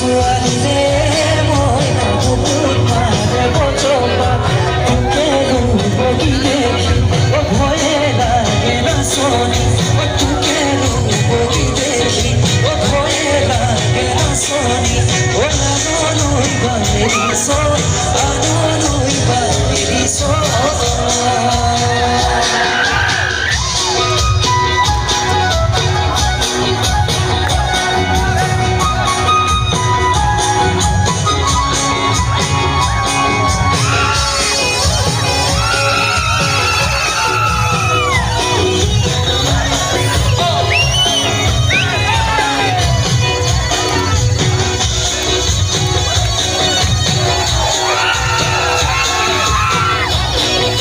সুয়ালে ময়না বুকুর মারে বচবা তোকে রূপগি দেখি ও ভয়ে লাগে না শোনি ও তোকে রূপগি দেখি ও ভয়ে লাগে না শোনি ও লাগলো গলে